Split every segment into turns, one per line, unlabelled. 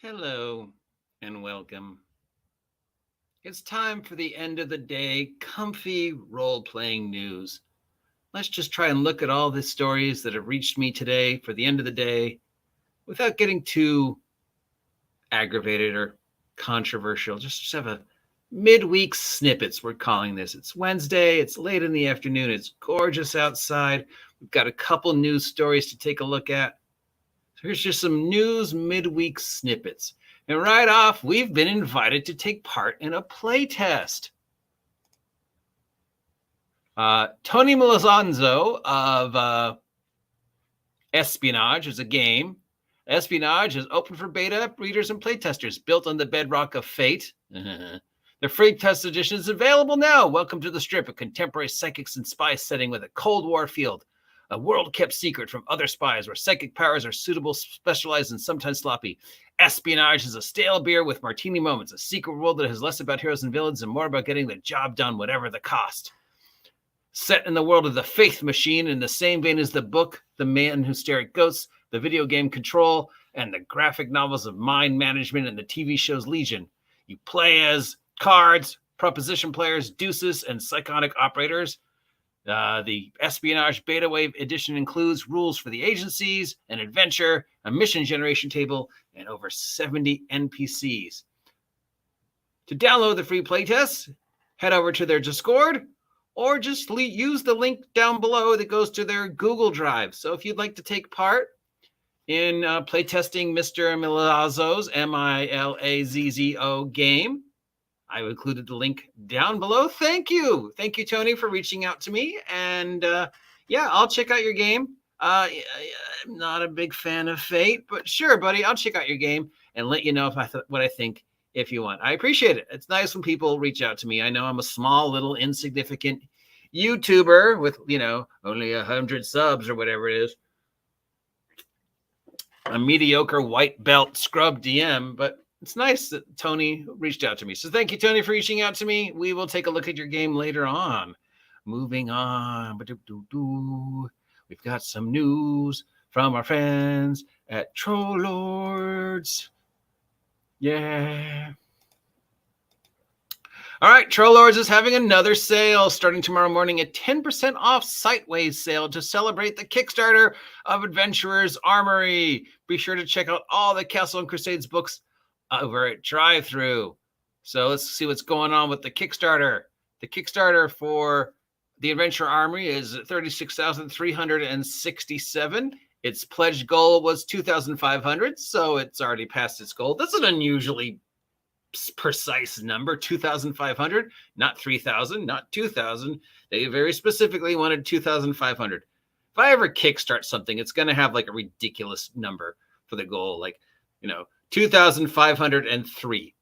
Hello and welcome. It's time for the end of the day comfy role-playing news. Let's just try and look at all the stories that have reached me today for the end of the day without getting too aggravated or controversial. Just have a midweek snippets, we're calling this. It's Wednesday, it's late in the afternoon, it's gorgeous outside. We've got a couple news stories to take a look at. So here's just some news midweek snippets. And right off, we've been invited to take part in a play test. Tony Melizanzo of Espionage is a game. Espionage is open for beta readers and playtesters, built on the bedrock of Fate. The free test edition is available now. Welcome to the Strip, a contemporary psychics and spies setting with a Cold War field. A world kept secret from other spies where psychic powers are suitable, specialized, and sometimes sloppy. Espionage is a stale beer with martini moments, a secret world that is less about heroes and villains and more about getting the job done, whatever the cost. Set in the world of the Faith Machine, in the same vein as the book The Man Who Stared at Ghosts, the video game Control, and the graphic novels of Mind Management and the TV shows Legion. You play as cards, proposition players, deuces, and psychotic operators. The Espionage Beta Wave edition includes rules for the agencies, an adventure, a mission generation table, and over 70 NPCs. To download the free playtest, head over to their Discord, or just use the link down below that goes to their Google Drive. So if you'd like to take part in playtesting Mr. Milazzo's Milazzo game, I've included the link down below. Thank you. Thank you, Tony, for reaching out to me. And I'll check out your game. I'm not a big fan of Fate, but sure, buddy, I'll check out your game and let you know what I think if you want. I appreciate it. It's nice when people reach out to me. I know I'm a small, little, insignificant YouTuber with, only 100 subs or whatever it is. A mediocre white belt scrub DM, but it's nice that Tony reached out to me. So thank you, Tony, for reaching out to me. We will take a look at your game later on. Moving on. We've got some news from our friends at Troll Lords. Yeah. All right, Troll Lords is having another sale starting tomorrow morning, a 10% off Siteways sale to celebrate the Kickstarter of Adventurer's Armory. Be sure to check out all the Castle and Crusades books over at Drive-Thru. So let's see what's going on with the Kickstarter. The Kickstarter for the Adventure Armory is $36,367. Its pledged goal was $2,500, so it's already passed its goal. That's an unusually precise number, 2,500, not 3,000, not 2,000. They very specifically wanted 2,500. If I ever kickstart something, it's going to have like a ridiculous number for the goal, like 2,503.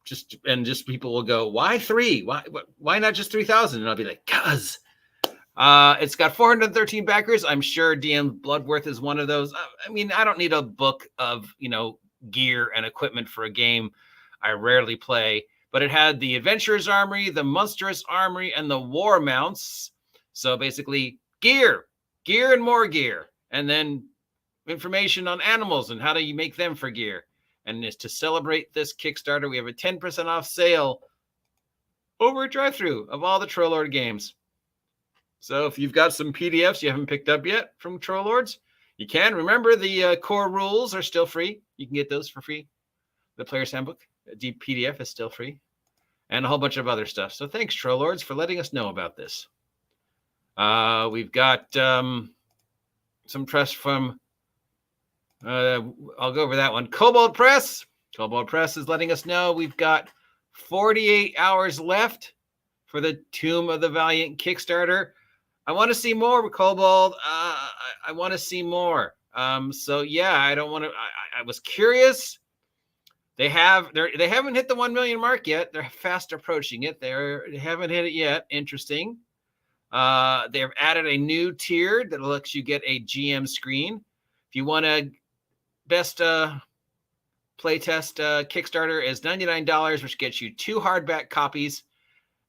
Just people will go, why 3? Why not just 3,000? And I'll be like, cuz. It's got 413 backers. I'm sure DM Bloodworth is one of those. I mean, I don't need a book of, gear and equipment for a game I rarely play, but it had the Adventurer's Armory, the Monstrous Armory, and the War Mounts. So basically gear and more gear. And then information on animals and how do you make them for gear. And it's to celebrate this Kickstarter, we have a 10% off sale over at Drive-Thru of all the Troll Lord games. So if you've got some PDFs you haven't picked up yet from Troll Lords, you can. Remember, the core rules are still free. You can get those for free. The Player's Handbook, the PDF is still free. And a whole bunch of other stuff. So thanks, Troll Lords, for letting us know about this. We've got some trust from... I'll go over that one. Kobold Press. Kobold Press is letting us know we've got 48 hours left for the Tomb of the Valiant Kickstarter. I want to see more, Kobold. I want to see more. So yeah, I don't want to. I was curious. They haven't hit the 1 million mark yet. They're fast approaching it. They haven't hit it yet. Interesting. They've added a new tier that lets you get a GM screen. If you want to best playtest Kickstarter is $99, which gets you 2 hardback copies,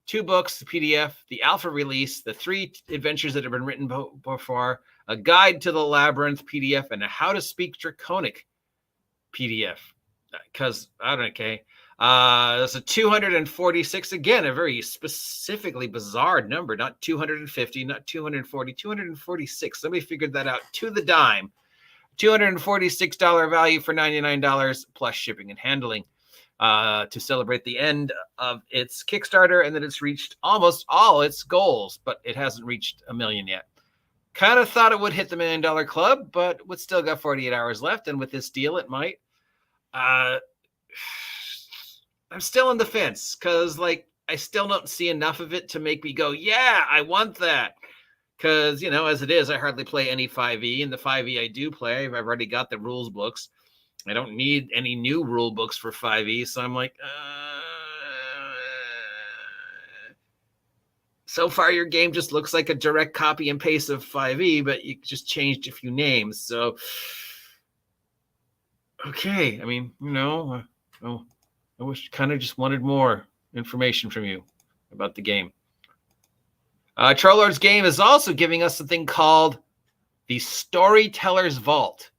2 books, the PDF, the alpha release, the 3 adventures that have been written before, a guide to the labyrinth PDF, and a how to speak Draconic PDF. because I don't know. Okay. That's a 246, again, a very specifically bizarre number, not 250, not 240, 246. Somebody figured that out to the dime. $246 value for $99 plus shipping and handling, to celebrate the end of its Kickstarter, and that it's reached almost all its goals, but it hasn't reached 1 million yet. Kind of thought it would hit the $1 million club, but it's still got 48 hours left, and with this deal, it might. I'm still on the fence because, like, I still don't see enough of it to make me go, yeah, I want that. Because, you know, as it is, I hardly play any 5e, and the 5e I do play, I've already got the rules books. I don't need any new rule books for 5e, so I'm like, so far your game just looks like a direct copy and paste of 5e, but you just changed a few names. So, okay, I mean, you know, I wish kind of just wanted more information from you about the game. Trollord's game is also giving us something called the Storyteller's Vault.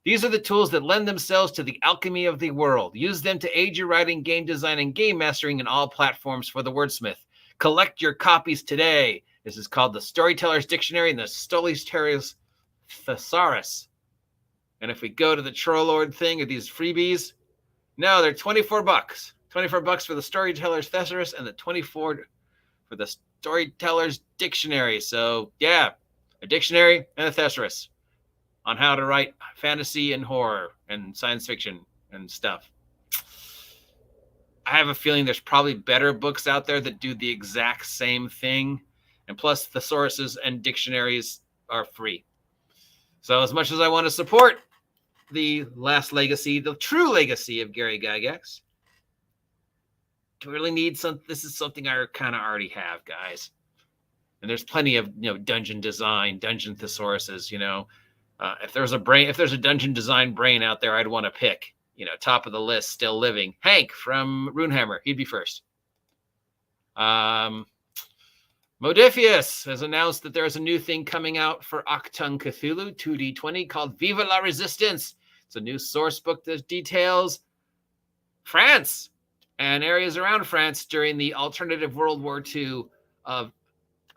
These are the tools that lend themselves to the alchemy of the world. Use them to aid your writing, game design, and game mastering in all platforms for the wordsmith. Collect your copies today. This is called the Storyteller's Dictionary and the Storyteller's Thesaurus. And if we go to the Trollord thing of these freebies, no, they're $24. $24 for the Storyteller's Thesaurus and the $24 for the Storyteller's Dictionary. So, yeah, a dictionary and a thesaurus on how to write fantasy and horror and science fiction and stuff. I have a feeling there's probably better books out there that do the exact same thing. And plus, thesauruses and dictionaries are free. So as much as I want to support the last legacy, the true legacy of Gary Gygax, do we really need some? This is something I kind of already have, guys. And there's plenty of, you know, dungeon design, dungeon thesauruses. You know, if there's a dungeon design brain out there, I'd want to pick. You know, top of the list, still living, Hank from Runehammer. He'd be first. Modifius has announced that there's a new thing coming out for Achtung Cthulhu 2D20 called Viva la Resistance. It's a new source book that details France and areas around France during the alternative World War II of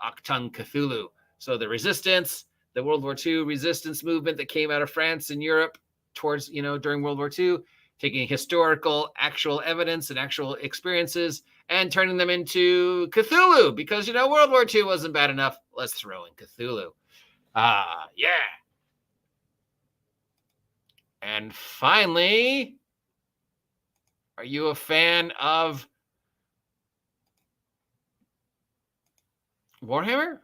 Achtung Cthulhu. So the resistance, the World War II resistance movement that came out of France and Europe towards, you know, during World War II, taking historical, actual evidence and actual experiences and turning them into Cthulhu, because, you know, World War II wasn't bad enough. Let's throw in Cthulhu. Yeah. And finally, are you a fan of Warhammer?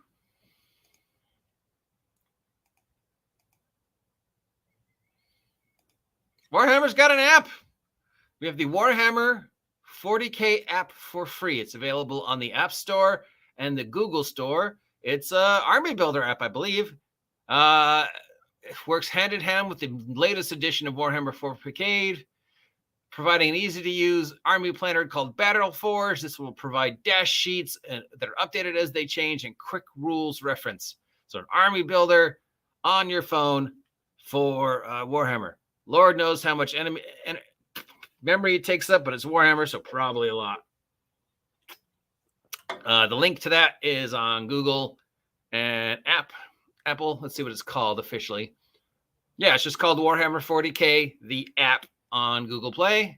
Warhammer's got an app. We have the Warhammer 40K app for free. It's available on the App Store and the Google Store. It's an army builder app, I believe. It works hand in hand with the latest edition of Warhammer 40K, providing an easy-to-use army planner called Battle Forge. This will provide dash sheets that are updated as they change and quick rules reference. So an army builder on your phone for Warhammer. Lord knows how much memory it takes up, but it's Warhammer, so probably a lot. The link to that is on Google and Apple. Let's see what it's called officially. Yeah, it's just called Warhammer 40K, the app on Google Play.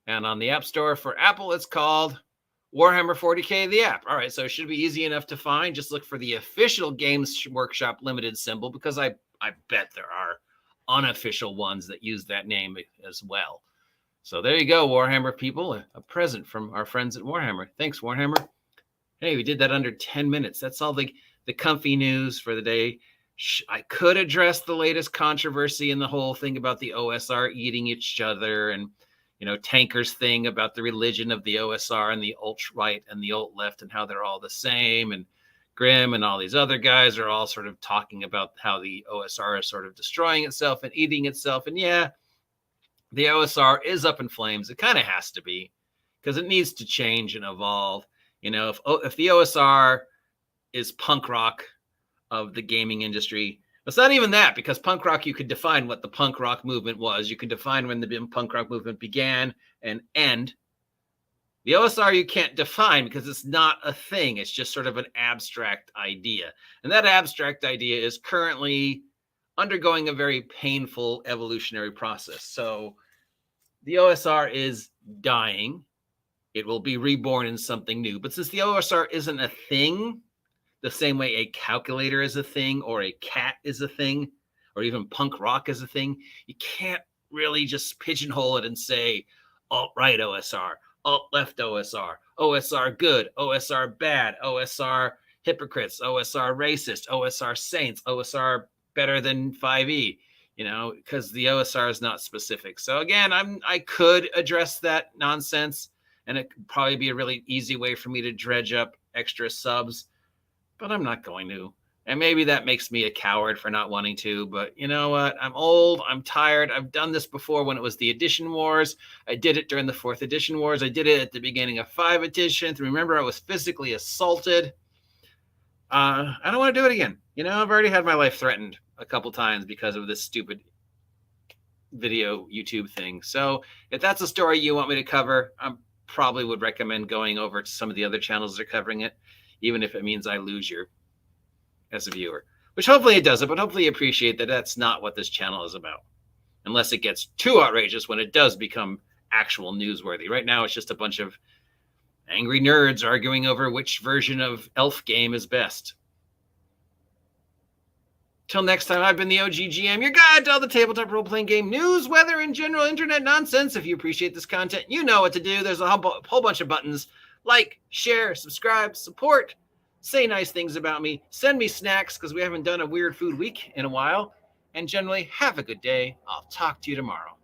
And on the App Store for Apple, it's called Warhammer 40K, the app. All right, so it should be easy enough to find. Just look for the official Games Workshop Limited symbol, because I bet there are unofficial ones that use that name as well. So there you go, Warhammer people. A present from our friends at Warhammer. Thanks, Warhammer. Hey, we did that under 10 minutes. That's all the comfy news for the day. I could address the latest controversy and the whole thing about the OSR eating each other, and, you know, Tanker's thing about the religion of the OSR and the alt-right and the alt-left and how they're all the same, and Grimm and all these other guys are all sort of talking about how the OSR is sort of destroying itself and eating itself. And yeah, the OSR is up in flames. It kind of has to be, because it needs to change and evolve. You know, if the OSR is punk rock of the gaming industry, It's not even that, because punk rock, you could define what the punk rock movement was. You could define when the punk rock movement began and end. The OSR you can't define because it's not a thing. It's just sort of an abstract idea. And that abstract idea is currently undergoing a very painful evolutionary process. So the OSR is dying. It will be reborn in something new. But since the OSR isn't a thing, the same way a calculator is a thing, or a cat is a thing, or even punk rock is a thing, you can't really just pigeonhole it and say alt-right OSR, alt-left OSR, OSR good, OSR bad, OSR hypocrites, OSR racist, OSR saints, OSR better than 5e, because the OSR is not specific. So again, I could address that nonsense, and it could probably be a really easy way for me to dredge up extra subs, but I'm not going to. And maybe that makes me a coward for not wanting to, but you know what? I'm old, I'm tired. I've done this before when it was the edition wars. I did it during the 4th edition wars. I did it at the beginning of 5 edition. Remember, I was physically assaulted. I don't want to do it again. I've already had my life threatened a couple times because of this stupid video YouTube thing. So if that's a story you want me to cover, I probably would recommend going over to some of the other channels that are covering it, even if it means I lose you as a viewer, which hopefully it doesn't, but hopefully you appreciate that that's not what this channel is about, unless it gets too outrageous when it does become actual newsworthy. Right now, it's just a bunch of angry nerds arguing over which version of Elf game is best. Till next time, I've been the OG GM, your guide to all the tabletop role-playing game news, weather, and general internet nonsense. If you appreciate this content, you know what to do. There's a whole bunch of buttons. Like, share, subscribe, support, say nice things about me, send me snacks because we haven't done a weird food week in a while, and generally have a good day. I'll talk to you tomorrow.